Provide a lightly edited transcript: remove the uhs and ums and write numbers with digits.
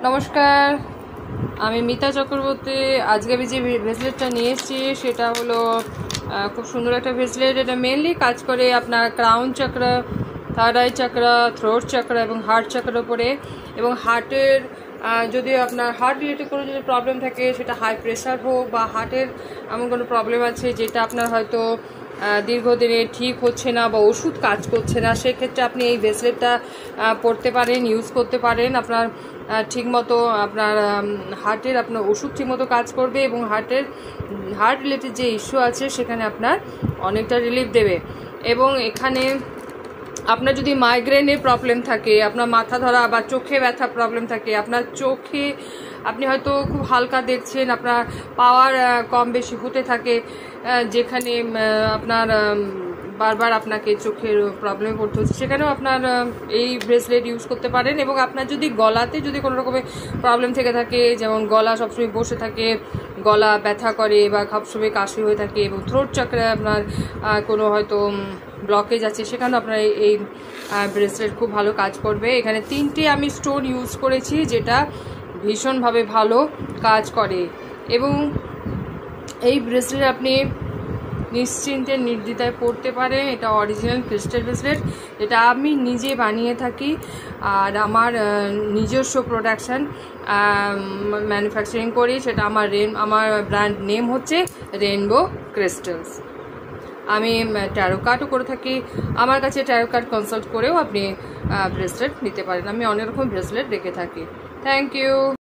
নমস্কার, আমি মিতা চক্রবর্তী। আজকে আমি যে ব্রেসলেটটা নিয়ে এসেছি সেটা হলো খুব সুন্দর একটা ব্রেসলেট। এটা মেনলি কাজ করে আপনার ক্রাউন চক্র, থার্ড আই চক্র, থ্রোট চক্র এবং হার্ট চক্রের উপরে। এবং হার্টের যদি আপনার হার্ট রিলেটেড কোনো যদি প্রবলেম থাকে, সেটা হাই প্রেশার হোক বা হার্টের এমন কোনো প্রবলেম আছে যেটা আপনার হয়তো দীর্ঘদিনে ঠিক হচ্ছে না বা ওষুধ কাজ করছে না, সেক্ষেত্রে আপনি এই ব্রেসলেটটা পরতে পারেন, ইউজ করতে পারেন। আপনার ঠিকমতো আপনার হার্টের আপনার ওষুধ ঠিকমতো কাজ করবে এবং হার্ট রিলেটেড যে ইস্যু আছে সেখানে আপনার অনেকটা রিলিফ দেবে। এবং এখানে আপনার যদি মাইগ্রেনের প্রবলেম থাকে, আপনার মাথা ধরা বা চোখে ব্যথা প্রবলেম থাকে, আপনার চোখে আপনি হয়তো খুব হালকা দেখছেন, আপনার পাওয়ার কম বেশি হতে থাকে, যেখানে আপনার বারবার আপনাকে চোখের প্রবলেমে পড়তে হচ্ছে, সেখানেও আপনার এই ব্রেসলেট ইউজ করতে পারেন। এবং আপনার যদি গলাতে যদি কোনো রকমের প্রবলেম থেকে থাকে, যেমন গলা সবসময় বসে থাকে, গলা ব্যথা করে বা সবসময় কাশি হয়ে থাকে, এবং থ্রোট চক্রে আপনার কোনো হয়তো ব্লকেজ আছে, সেখানেও আপনার এই ব্রেসলেট খুব ভালো কাজ করবে। এখানে 3টে আমি স্টোন ইউজ করেছি, যেটা ভীষণভাবে ভালো কাজ করে। এবং এই ব্রেসলেট আপনি নিশ্চিন্তে নির্দ্বিধায় পরতে পারেন। এটা অরিজিনাল ক্রিস্টাল ব্রেসলেট, এটা আমি নিজে বানিয়ে থাকি, আর আমার নিজস্ব প্রোডাকশান ম্যানুফ্যাকচারিং করি। সেটা আমার ব্র্যান্ড নেম হচ্ছে রেইনবো ক্রিস্টালস। আমি ট্যারো কার্ডও করে থাকি। আমার কাছে ট্যারো কার্ড কনসাল্ট করেও আপনি ব্রেসলেট নিতে পারেন। আমি অনেক রকম ব্রেসলেট রেখে থাকি। Thank you.